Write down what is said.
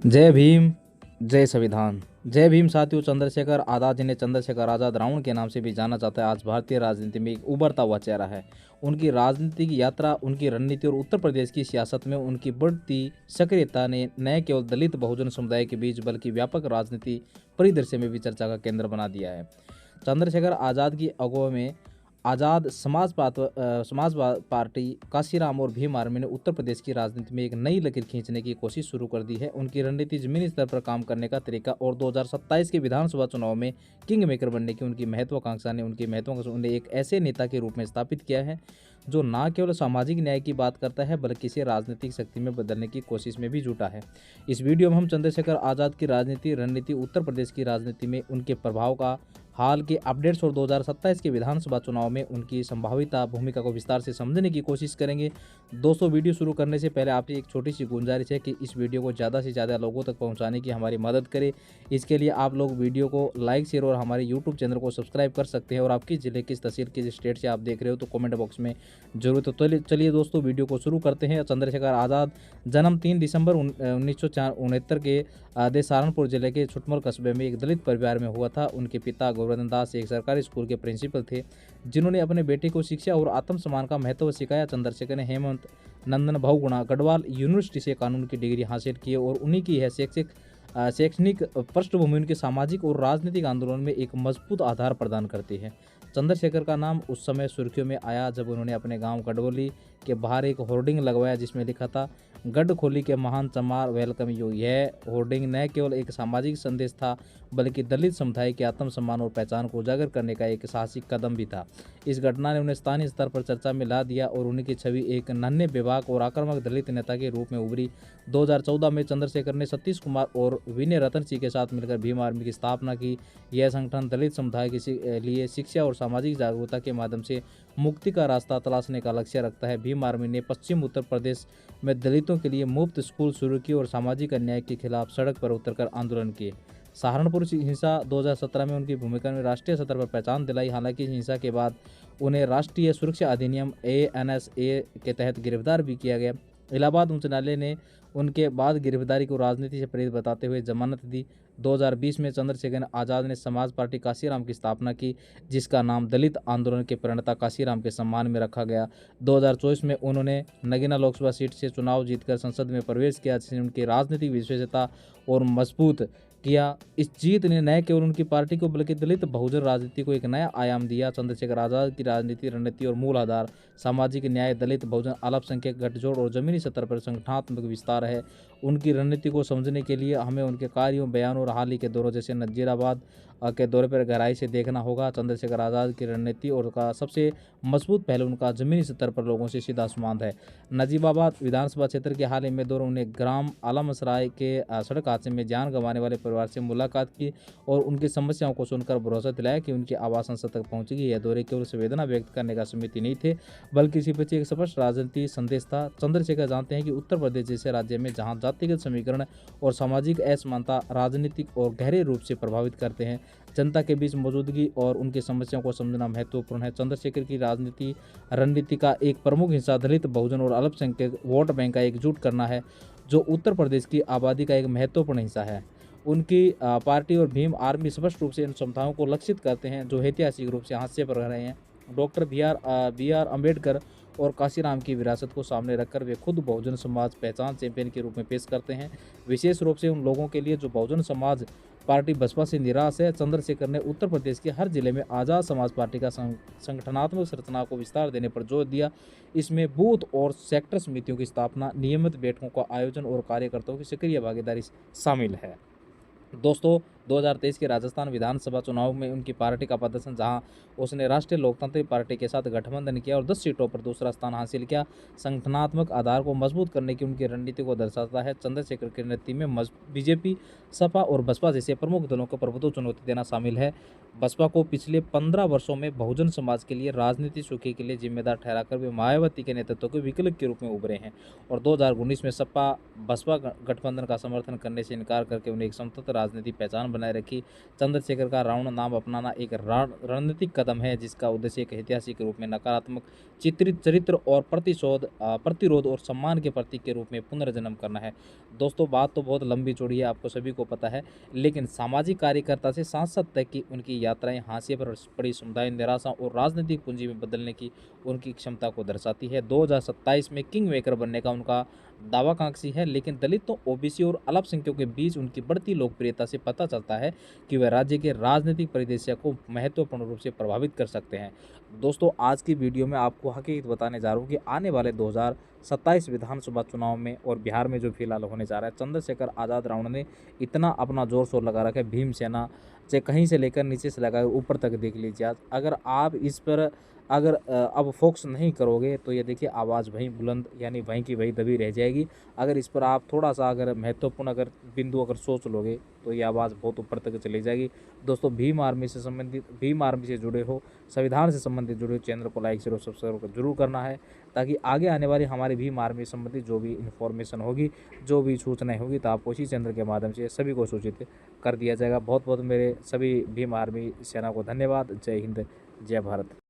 जय भीम, जय संविधान। जय भीम साथियों। चंद्रशेखर आज़ाद, जिन्हें चंद्रशेखर आज़ाद रावण के नाम से भी जाना जाता है, आज भारतीय राजनीति में एक उभरता हुआ चेहरा है। उनकी राजनीतिक यात्रा, उनकी रणनीति और उत्तर प्रदेश की सियासत में उनकी बढ़ती सक्रियता ने न केवल दलित बहुजन समुदाय के बीच बल्कि व्यापक राजनीति परिदृश्य में भी चर्चा का केंद्र बना दिया है। चंद्रशेखर आज़ाद की अगुवाई में आज़ाद समाज पार्टी, काशीराम और भीम आर्मी ने उत्तर प्रदेश की राजनीति में एक नई लकीर खींचने की कोशिश शुरू कर दी है। उनकी रणनीति, जमीनी स्तर पर काम करने का तरीका और 2027 के विधानसभा चुनाव में किंग मेकर बनने की उनकी महत्वाकांक्षा ने उन्हें एक ऐसे नेता के रूप में स्थापित किया है जो न केवल सामाजिक न्याय की बात करता है बल्कि इसे राजनीतिक शक्ति में बदलने की कोशिश में भी जुटा है। इस वीडियो में हम चंद्रशेखर आज़ाद की राजनीति रणनीति, उत्तर प्रदेश की राजनीति में उनके प्रभाव का, हाल के अपडेट्स और 2027 के विधानसभा चुनाव में उनकी संभावित भूमिका को विस्तार से समझने की कोशिश करेंगे। दोस्तों, वीडियो शुरू करने से पहले आपसे एक छोटी सी गुजारिश है कि इस वीडियो को ज़्यादा से ज़्यादा लोगों तक पहुंचाने की हमारी मदद करें। इसके लिए आप लोग वीडियो को लाइक, शेयर और हमारे यूट्यूब चैनल को सब्सक्राइब कर सकते हैं। और आप किस जिले, किस तहसील, किस स्टेट से आप देख रहे हो तो कमेंट बॉक्स में जरूर। तो चलिए दोस्तों, वीडियो को शुरू करते हैं। चंद्रशेखर आज़ाद जन्म 3 दिसंबर 1969 के सहारनपुर जिले के छुटमल कस्बे में एक दलित परिवार में हुआ था। उनके पिता गोवर्धन दास एक सरकारी स्कूल के प्रिंसिपल थे, जिन्होंने अपने बेटे को शिक्षा और आत्मसम्मान का महत्व सिखाया। चंद्रशेखर ने हेमंत नंदन बहुगुणा गढ़वाल यूनिवर्सिटी से कानून की डिग्री हासिल की और उन्हीं की है शैक्षणिक पृष्ठभूमि उनके सामाजिक और राजनीतिक आंदोलन में एक मजबूत आधार प्रदान करती है। चंद्रशेखर का नाम उस समय सुर्खियों में आया जब उन्होंने अपने गांव गढ़वली के बाहर एक होर्डिंग लगवाया जिसमें लिखा था, गढ़खोली के महान चमार वेलकम यू। यह होर्डिंग न केवल एक सामाजिक संदेश था बल्कि दलित समुदाय के आत्मसम्मान और पहचान को उजागर करने का एक साहसिक कदम भी था। इस घटना ने उन्हें स्थानीय स्तर पर चर्चा में ला दिया और उनकी छवि एक नन्हे, बेबाक और आक्रामक दलित नेता के रूप में उभरी। 2014 में चंद्रशेखर ने सतीश कुमार और विनय रतन सिंह के साथ मिलकर भीम आर्मी की स्थापना की। यह संगठन दलित समुदाय के लिए शिक्षा और सामाजिक जागरूकता के माध्यम से मुक्ति का रास्ता तलाशने का लक्ष्य रखता है। भीम आर्मी ने पश्चिम उत्तर प्रदेश में दलितों के लिए मुफ्त स्कूल शुरू किए और सामाजिक अन्याय के खिलाफ सड़क पर उतरकर आंदोलन किए। सहारनपुर हिंसा 2017 में उनकी भूमिका ने राष्ट्रीय स्तर पर पहचान दिलाई। हालांकि इस हिंसा के बाद उन्हें राष्ट्रीय सुरक्षा अधिनियम ANSA के तहत गिरफ्तार भी किया गया। इलाहाबाद उच्च न्यायालय ने उनके बाद गिरफ्तारी को राजनीति से प्रेरित बताते हुए जमानत दी। 2020 में चंद्रशेखर आज़ाद ने समाज पार्टी काशीराम की स्थापना की, जिसका नाम दलित आंदोलन के प्रणेता काशीराम के सम्मान में रखा गया। 2024 में उन्होंने नगीना लोकसभा सीट से चुनाव जीतकर संसद में प्रवेश किया, जिसने उनकी राजनीतिक विशेषता और मजबूत किया। इस जीत ने न केवल उनकी पार्टी को बल्कि दलित बहुजन राजनीति को एक नया आयाम दिया। चंद्रशेखर आज़ाद की राजनीति रणनीति और मूल आधार सामाजिक न्याय, दलित बहुजन, अल्पसंख्यक गठजोड़ और जमीनी स्तर पर संगठनात्मक विस्तार है। उनकी रणनीति को समझने के लिए हमें उनके कार्यों, बयानों और हाल ही के दौरों जैसे नजीराबाद के दौरे पर गहराई से देखना होगा। चंद्रशेखर आज़ाद की रणनीति और का सबसे मजबूत पहलू उनका जमीनी स्तर पर लोगों से सीधा संवाद है। नजीबाबाद विधानसभा क्षेत्र के हाल ही में दौरों ने ग्राम आलमसराय के सड़क हादसे में जान गंवाने वाले परिवार से मुलाकात की और उनकी समस्याओं को सुनकर भरोसा दिलाया कि उनकी आवाज़ संसद तक पहुंचेगी। यह दौरे केवल संवेदना व्यक्त करने का समिति नहीं थे बल्कि इसी पीछे एक स्पष्ट राजनीतिक संदेश था। चंद्रशेखर जानते हैं कि उत्तर प्रदेश जैसे राज्य में जहां जातिगत समीकरण और सामाजिक असमानता राजनीतिक और गहरे रूप से प्रभावित करते हैं, जनता के बीच मौजूदगी और उनकी समस्याओं को समझना महत्वपूर्ण है। चंद्रशेखर की रणनीति का एक प्रमुख हिस्सा दलित, बहुजन और अल्पसंख्यक वोट बैंक का एकजुट करना है, जो उत्तर प्रदेश की आबादी का एक महत्वपूर्ण हिस्सा है। उनकी पार्टी और भीम आर्मी स्पष्ट रूप से इन समुदायों को लक्षित करते हैं जो ऐतिहासिक रूप से हाशिए पर रहे हैं। डॉक्टर बी आर अम्बेडकर और काशीराम की विरासत को सामने रखकर वे खुद बहुजन समाज पहचान चैंपियन के रूप में पेश करते हैं, विशेष रूप से उन लोगों के लिए जो बहुजन समाज पार्टी बसपा से निराश है। चंद्रशेखर ने उत्तर प्रदेश के हर जिले में आज़ाद समाज पार्टी का संगठनात्मक संरचना को विस्तार देने पर जोर दिया। इसमें बूथ और सेक्टर समितियों की स्थापना, नियमित बैठकों का आयोजन और कार्यकर्ताओं की सक्रिय भागीदारी शामिल है। दोस्तों, 2023 के राजस्थान विधानसभा चुनाव में उनकी पार्टी का प्रदर्शन, जहां उसने राष्ट्रीय लोकतांत्रिक पार्टी के साथ गठबंधन किया और 10 सीटों पर दूसरा स्थान हासिल किया, संगठनात्मक आधार को मजबूत करने की उनकी रणनीति को दर्शाता है। चंद्रशेखर की रणनीति में बीजेपी, सपा और बसपा जैसे प्रमुख दलों को प्रभुत्व चुनौती देना शामिल है। बसपा को पिछले 15 वर्षों में बहुजन समाज के लिए राजनीति सूखे के लिए जिम्मेदार ठहराकर वे मायावती के नेतृत्व के विकल्प के रूप में उभरे हैं और 2019 में सपा बसपा गठबंधन का समर्थन करने से इनकार करके उन्हें एक समतंत्र राजनीतिक पहचान बनाए रखी। चंद्रशेखर का रावण नाम अपनाना एक रणनीतिक कदम है जिसका उद्देश्य एक ऐतिहासिक रूप में नकारात्मक चित्रित चरित्र और प्रतिरोध और सम्मान के प्रतीक के रूप में पुनर्जन्म करना है। दोस्तों, बात तो बहुत लंबी चौड़ी है, आपको सभी को पता है, लेकिन सामाजिक कार्यकर्ता से सांसद तक की उनकी यात्राएं हाशिए पर पड़ी समुदाय निराशा और राजनीतिक पूंजी में बदलने की उनकी क्षमता को दर्शाती है। 2027 में किंग मेकर बनने का उनका दावाकांक्षी है, लेकिन दलितों, ओबीसी और अल्पसंख्यकों के बीच उनकी बढ़ती लोकप्रियता से पता चलता है कि वे राज्य के राजनीतिक परिदृश्य को महत्वपूर्ण रूप से प्रभावित कर सकते हैं। दोस्तों, आज की वीडियो में आपको हकीकत बताने जा रहा हूँ कि आने वाले 2027 विधानसभा चुनाव में और बिहार में जो फिलहाल होने जा रहा है, चंद्रशेखर आज़ाद रावण ने इतना अपना जोर शोर लगा रखा है, भीमसेना से कहीं से लेकर नीचे से लगाकर ऊपर तक देख लीजिए। आज अगर आप इस पर अब फोकस नहीं करोगे तो ये देखिए आवाज़ वहीं बुलंद यानी वहीं की वहीं दबी रह जाएगी। अगर इस पर आप थोड़ा सा अगर महत्वपूर्ण अगर बिंदु अगर सोच लोगे तो ये आवाज़ बहुत ऊपर तक चली जाएगी। दोस्तों, भीम आर्मी से जुड़े हो, संविधान से संबंधित जुड़े हो, चैनल को लाइक शेयर और सब्सक्राइब जरूर करना है, ताकि आगे आने वाली हमारी भीम आर्मी संबंधित जो भी इन्फॉर्मेशन होगी, जो भी सूचनाएं होगी, तो आपको इसी चैनल के माध्यम से सभी को सूचित कर दिया जाएगा। बहुत बहुत मेरे सभी भीम आर्मी सेना को धन्यवाद। जय हिंद, जय भारत।